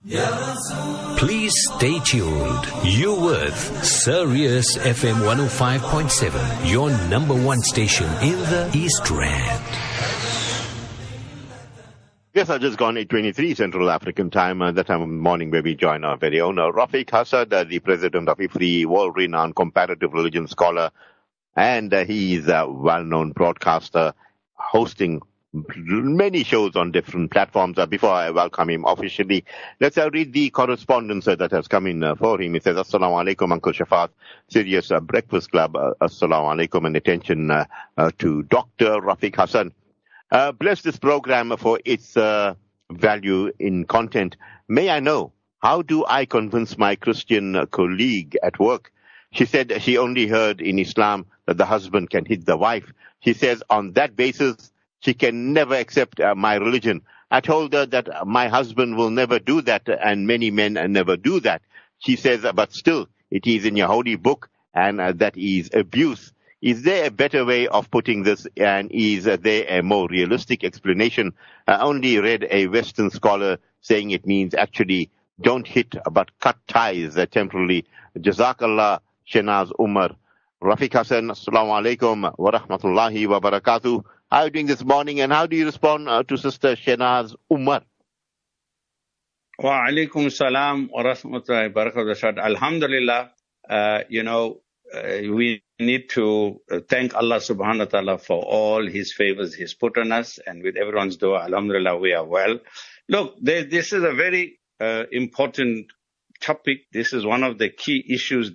Please stay tuned. You with Sirius FM 105.7, your number one station in the East Rand. Yes, I've just gone 8:23 Central African time. That time of the morning where we join our very own Rafeek Hassen, the president of IFRI, world-renowned comparative religion scholar, and he's a well-known broadcaster, hosting many shows on different platforms. Before I welcome him officially, let's read the correspondence that has come in for him. It says, Assalamu alaikum, Uncle Shafat, Sirius Breakfast Club. Assalamu alaikum, and attention to Dr. Rafeek Hassen. Bless this program for its value in content. May I know, how do I convince my Christian colleague at work? She said she only heard in Islam that the husband can hit the wife. She says on that basis, she can never accept my religion. I told her that my husband will never do that, and many men never do that. She says, but still, it is in your holy book, and that is abuse. Is there a better way of putting this, and is there a more realistic explanation? I only read a Western scholar saying it means actually don't hit but cut ties temporarily. Jazakallah, Shenaz Umar. Rafeek Hassen, Assalamu alaikum wa rahmatullahi wa barakatuh. How are you doing this morning, and how do you respond to Sister Shenaz Umar? Wa alaikum salam wa rahmatullahi wa barakatuh. Alhamdulillah, we need to thank Allah subhanahu wa ta'ala for all his favors he's put on us, and with everyone's dua, alhamdulillah, we are well. Look, this is a very important topic. This is one of the key issues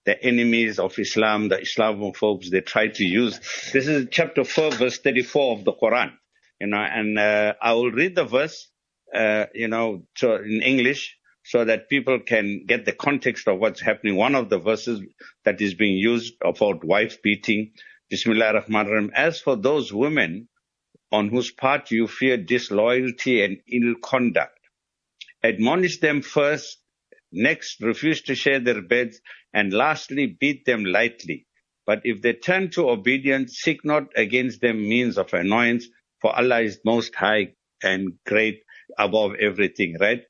the enemies of Islam, the Islamophobes, they try to use. This is chapter 4, verse 34 of the Quran, and I will read the verse, so in English, so that people can get the context of what's happening. One of the verses that is being used about wife beating, Bismillah ar-Rahman ar-Rahim. As for those women on whose part you fear disloyalty and ill conduct, admonish them first, next refuse to share their beds, and lastly beat them lightly. But if they turn to obedience, seek not against them means of annoyance, for Allah is most high and great above everything, right?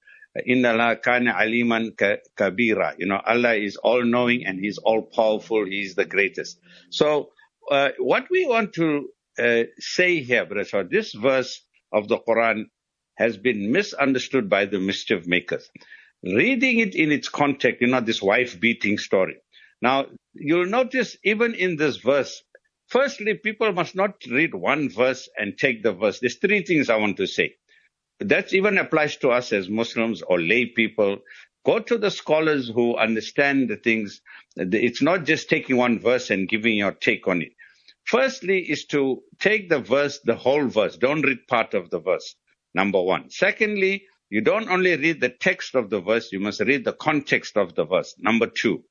Inna Allah kana aliman kabira. Allah is all-knowing and He's all-powerful. He is the greatest. So, what we want to say here, brother, this verse of the Quran has been misunderstood by the mischief makers. Reading it in its context, this wife beating story. Now, you'll notice even in this verse, firstly, people must not read one verse and take the verse. There's three things I want to say. That even applies to us as Muslims or lay people. Go to the scholars who understand the things. It's not just taking one verse and giving your take on it. Firstly is to take the verse, the whole verse. Don't read part of the verse, number one. Secondly, you don't only read the text of the verse, you must read the context of the verse, number two.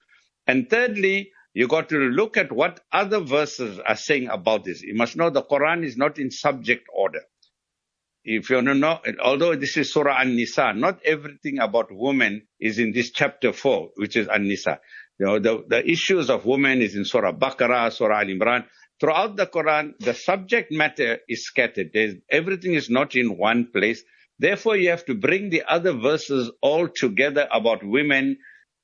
And thirdly, you got to look at what other verses are saying about this. You must know the Quran is not in subject order. If you want to know, although this is Surah An-Nisa, not everything about women is in this chapter 4, which is An-Nisa. The issues of women is in Surah Baqarah, Surah Al-Imran. Throughout the Quran, the subject matter is scattered. Everything is not in one place. Therefore, you have to bring the other verses all together about women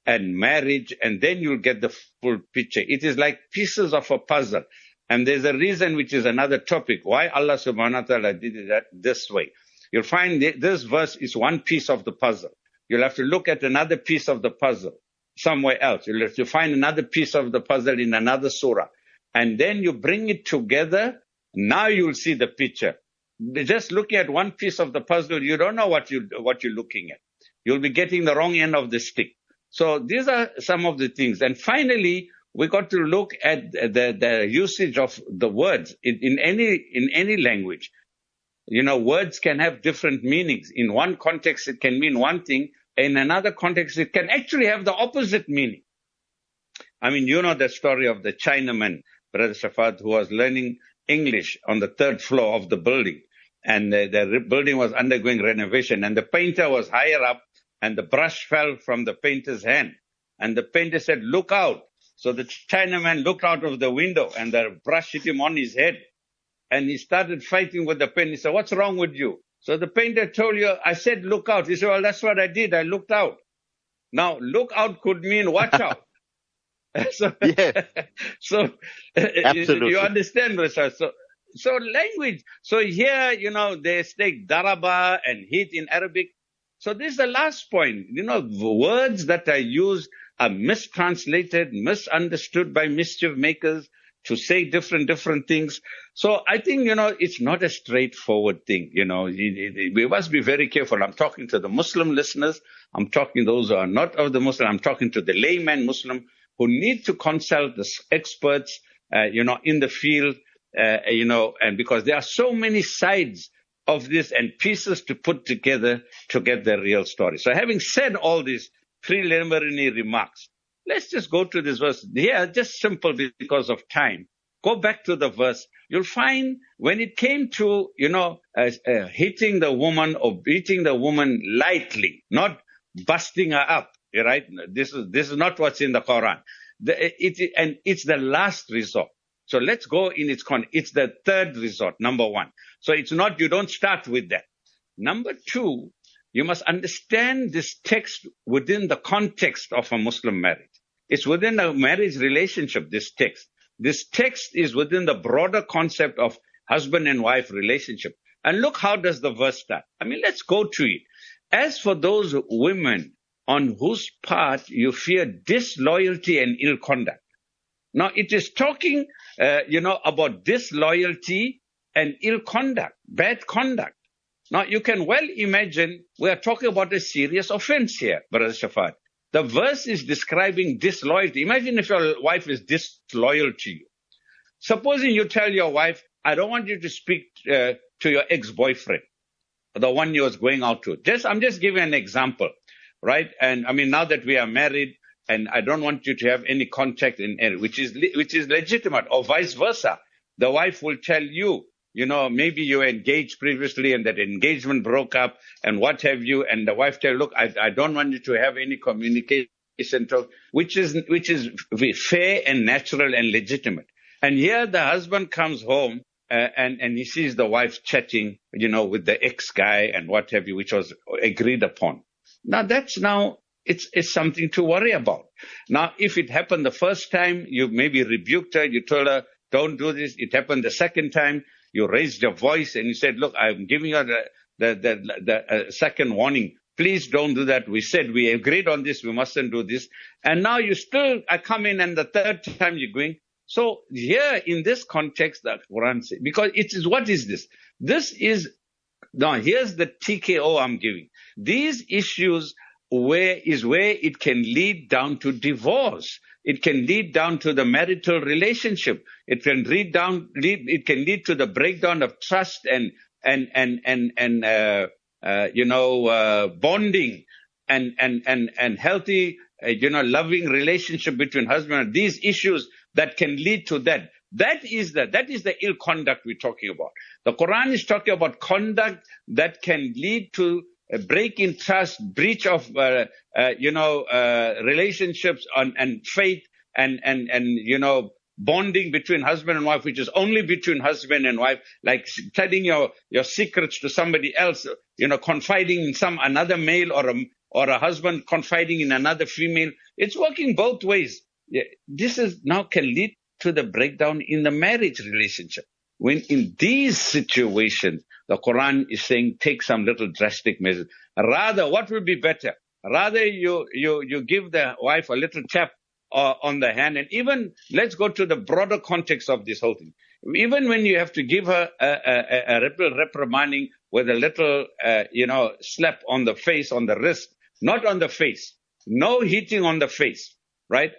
and marriage, and then you'll get the full picture. It is like pieces of a puzzle. And there's a reason, which is another topic, why Allah subhanahu wa ta'ala did it this way. You'll find this verse is one piece of the puzzle. You'll have to look at another piece of the puzzle somewhere else. You'll have to find another piece of the puzzle in another surah. And then you bring it together. Now you'll see the picture. Just looking at one piece of the puzzle, you don't know what you're looking at. You'll be getting the wrong end of the stick. So these are some of the things. And finally, we got to look at the usage of the words in any language. Words can have different meanings. In one context, it can mean one thing. In another context, it can actually have the opposite meaning. I mean, the story of the Chinaman, Brother Shafat, who was learning English on the third floor of the building. And the building was undergoing renovation. And the painter was higher up, and the brush fell from the painter's hand. And the painter said, "Look out." So the Chinaman looked out of the window, and the brush hit him on his head. And he started fighting with the pen. He said, "What's wrong with you?" So the painter told you, I said, look out. He said, well, that's what I did. I looked out. Now, look out could mean watch out. So, Yes, so absolutely. you understand, Rashad? So language. So here, they take daraba and hit in Arabic. So this is the last point. Words that are used are mistranslated, misunderstood by mischief makers to say different things. So I think, it's not a straightforward thing. We must be very careful. I'm talking to the Muslim listeners. I'm talking to those who are not of the Muslim. I'm talking to the layman Muslim who need to consult the experts, in the field, and because there are so many sides of this and pieces to put together to get the real story. So having said all these preliminary remarks, let's just go to this verse. Here, just simple because of time. Go back to the verse. You'll find when it came to, hitting the woman or beating the woman lightly, not busting her up, right? This is not what's in the Quran. And it's the last resort. So let's go in its context. It's the third resort, number one. So it's not, you don't start with that. Number two, you must understand this text within the context of a Muslim marriage. It's within a marriage relationship, this text. This text is within the broader concept of husband and wife relationship. And look, how does the verse start? Let's go to it. As for those women on whose part you fear disloyalty and ill conduct. Now, it is talking, about disloyalty and ill conduct, bad conduct. Now, you can well imagine we are talking about a serious offense here, Brother Shafat. The verse is describing disloyalty. Imagine if your wife is disloyal to you. Supposing you tell your wife, I don't want you to speak to your ex-boyfriend, the one you was going out to. I'm just giving an example, right? And now that we are married, and I don't want you to have any contact which is legitimate, or vice versa. The wife will tell you, maybe you were engaged previously and that engagement broke up and what have you. And the wife tell, look, I don't want you to have any communication talk, which is fair and natural and legitimate. And here the husband comes home and he sees the wife chatting, with the ex guy and what have you, which was agreed upon. Now it's something to worry about. Now, if it happened the first time, you maybe rebuked her, you told her, don't do this. It happened the second time, you raised your voice and you said, look, I'm giving her the second warning. Please don't do that. We agreed on this. We mustn't do this. And now you still come in and the third time you're going. So here in this context, the Quran says, because what is this? Here's the TKO I'm giving. These issues where it can lead down to divorce. It can lead down to the marital relationship. It can lead to the breakdown of trust and bonding and healthy, loving relationship between husband and these issues that can lead to that. That is the ill conduct we're talking about. The Quran is talking about conduct that can lead to a break in trust, breach of, relationships and faith and bonding between husband and wife, which is only between husband and wife, like telling your secrets to somebody else, confiding in another male or a husband confiding in another female. It's working both ways. This now can lead to the breakdown in the marriage relationship. When in these situations, the Quran is saying, take some little drastic measures. Rather, what will be better? Rather, you give the wife a little tap on the hand. And even, let's go to the broader context of this whole thing. Even when you have to give her a little reprimanding with a little, slap on the face, on the wrist, not on the face. No hitting on the face, right?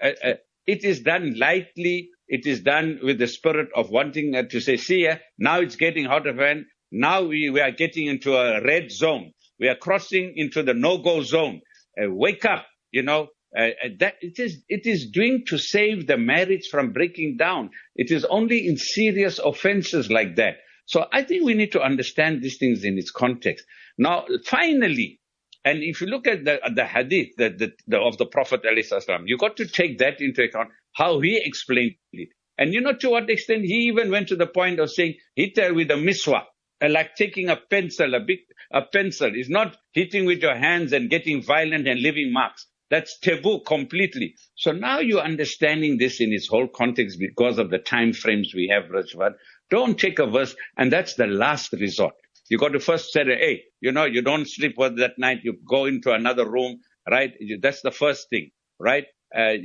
It is done lightly. It is done with the spirit of wanting to say, see, now it's getting out of hand. Now we are getting into a red zone. We are crossing into the no-go zone. Wake up, that it is doing to save the marriage from breaking down. It is only in serious offenses like that. So I think we need to understand these things in its context. Now, finally, and if you look at the hadith of the Prophet ﷺ, you got to take that into account, how he explained it. And to what extent he even went to the point of saying, hit her with a miswa. like taking a pencil, a pencil. It's not hitting with your hands and getting violent and leaving marks. That's taboo completely. So now you're understanding this in its whole context because of the time frames we have, Rajvat. Don't take a verse, and that's the last resort. You got to first say, hey, you don't sleep with that night. You go into another room, right? That's the first thing, right?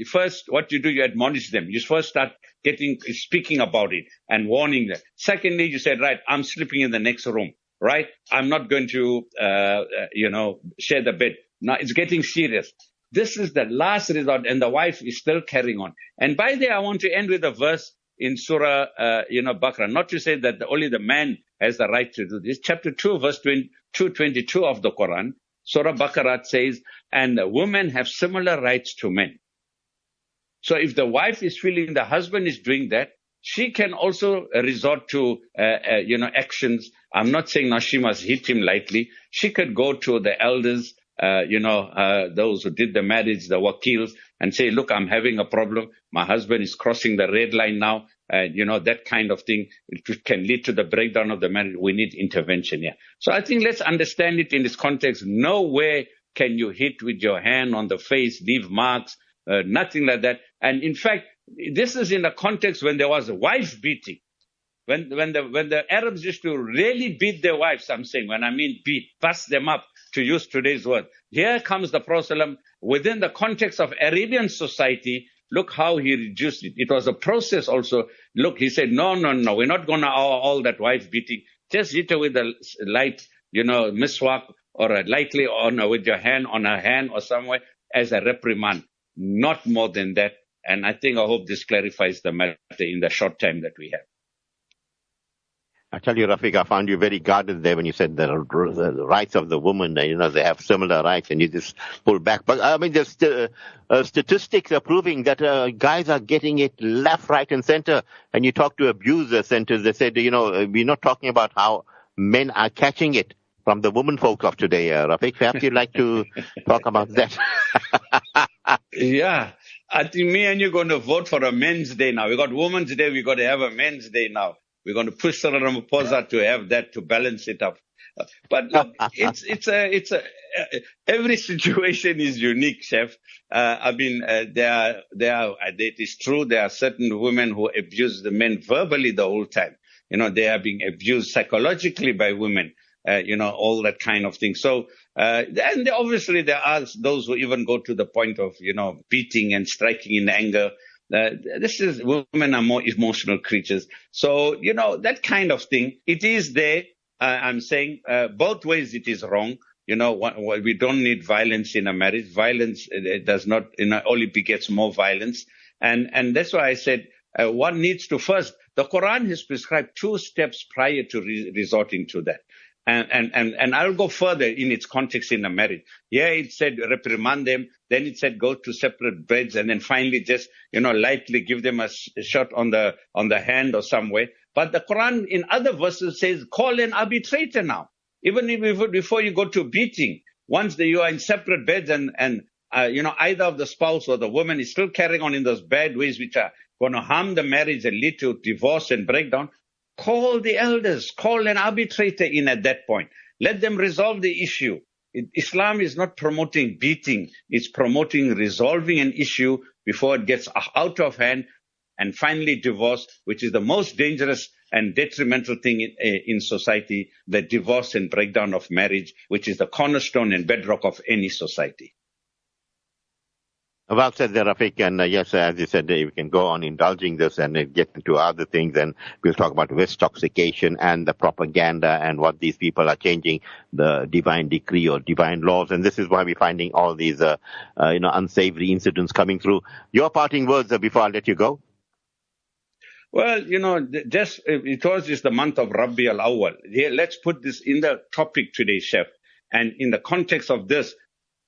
First, what you do, you admonish them. You first start speaking about it and warning them. Secondly, you said, right, I'm sleeping in the next room, right? I'm not going to, share the bed. Now it's getting serious. This is the last resort, and the wife is still carrying on. And by the way, I want to end with a verse in Surah, Baqarah. Not to say that only the man has the right to do this. Chapter 2, verse 222 of the Quran, Surah Baqarah says, and women have similar rights to men. So if the wife is feeling the husband is doing that, she can also resort to, actions. I'm not saying now she must hit him lightly. She could go to the elders, those who did the marriage, the wakils, and say, look, I'm having a problem. My husband is crossing the red line now. That kind of thing. It can lead to the breakdown of the marriage. We need intervention here. So I think let's understand it in this context. Nowhere can you hit with your hand on the face, leave marks, nothing like that. And in fact, this is in the context when there was a wife beating. When the Arabs used to really beat their wives, I'm saying, when I mean beat, bust them up, to use today's word. Here comes the Prophet ﷺ within the context of Arabian society. Look how he reduced it. It was a process also. Look, he said, no, we're not going to all that wife beating. Just hit her with a light, miswak, or lightly with your hand on her hand or somewhere as a reprimand. Not more than that. And I hope this clarifies the matter in the short time that we have. I tell you, Rafeek, I found you very guarded there when you said the rights of the woman, they have similar rights, and you just pull back. But I mean, there's statistics are proving that guys are getting it left, right, and center. And you talk to abuser centers, they said, we're not talking about how men are catching it from the women folk of today. Rafeek, perhaps you'd like to talk about that. Yeah, I think me and you are going to vote for a men's day now. We got women's day, we got to have a men's day now. We're going to push Sarah Ramaphosa to have that to balance it up. But look, every situation is unique, Chef. It is true there are certain women who abuse the men verbally the whole time. They are being abused psychologically by women, all that kind of thing. So, and obviously there are those who even go to the point of, beating and striking in anger. Women are more emotional creatures. So, that kind of thing, it is there. I'm saying, both ways it is wrong. We don't need violence in a marriage. Violence does not, only begets more violence. And that's why I said, one needs to first, the Quran has prescribed 2 steps prior to resorting to that. And I'll go further in its context in a marriage. Yeah, it said reprimand them. Then it said go to separate beds, and then finally just, lightly give them a shot on the hand or somewhere. But the Quran in other verses says call an arbitrator now. Even before you go to beating, once you are in separate beds and either of the spouse or the woman is still carrying on in those bad ways which are going to harm the marriage and lead to divorce and breakdown, call the elders, call an arbitrator in at that point. Let them resolve the issue. Islam is not promoting beating. It's promoting resolving an issue before it gets out of hand and finally divorce, which is the most dangerous and detrimental thing in society, the divorce and breakdown of marriage, which is the cornerstone and bedrock of any society. Well said there, Rafeek. And yes, as you said, we can go on indulging this and get into other things. And we'll talk about Westoxication and the propaganda and what these people are changing, the divine decree or divine laws. And this is why we're finding all these, unsavory incidents coming through. Your parting words before I let you go? Well, it was just the month of Rabi al-Awwal. Here, let's put this in the topic today, Chef. And in the context of this,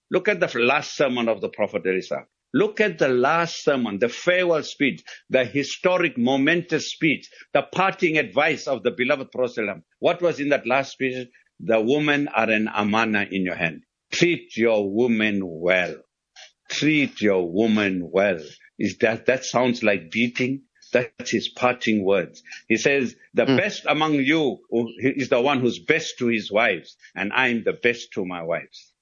look at the last sermon of the Prophet Isa. Look at the last sermon, the farewell speech, the historic, momentous speech, the parting advice of the beloved Prophet. What was in that last speech? The women are an amana in your hand. Treat your woman well. Treat your woman well. That sounds like beating? That's his parting words. He says, the best among you is the one who's best to his wives, and I'm the best to my wives.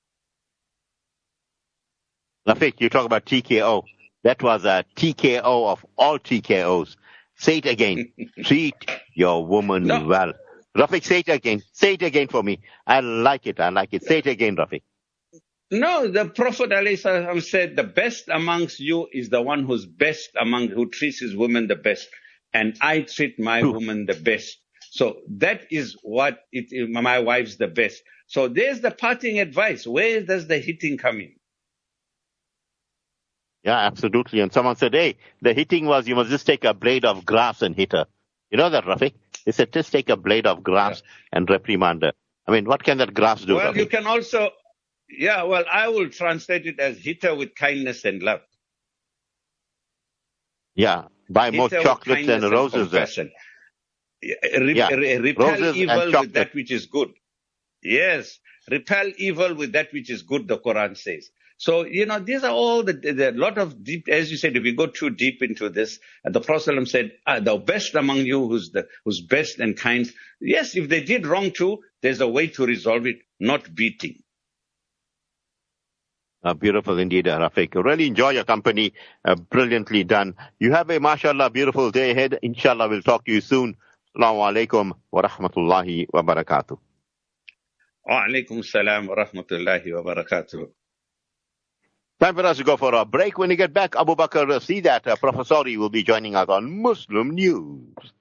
Rafeek, you talk about TKO. That was a TKO of all TKOs. Say it again. Treat your woman well. Rafeek, say it again. Say it again for me. I like it. Say it again, Rafeek. No, the Prophet ﷺ said, the best amongst you is the one who treats his woman the best. And I treat my woman the best. So that is what my wife's the best. So there's the parting advice. Where does the hitting come in? Yeah, absolutely. And someone said, hey, the hitting was, you must just take a blade of grass and hit her. You know that, Rafeek? They said, just take a blade of grass and reprimand her. I mean, what can that grass do, Well, Rafeek? you can also... Yeah, well, I will translate it as hit her with kindness and love. Yeah, buy more chocolates and roses. Repel evil with that which is good. Yes, repel evil with that which is good, the Quran says. So, these are all the lot of deep, as you said, if you go too deep into this, the Prophet said, the best among you who's best and kind. Yes, if they did wrong too, there's a way to resolve it, not beating. Beautiful indeed, Rafeek. Really enjoy your company. Brilliantly done. You have a, mashallah, beautiful day ahead. Inshallah, we'll talk to you soon. Assalamu alaikum wa rahmatullahi wa barakatuh. Wa alaikum salam wa rahmatullahi wa barakatuh. Time for us to go for a break. When we get back, Abu Bakr, see that Professor will be joining us on Muslim News.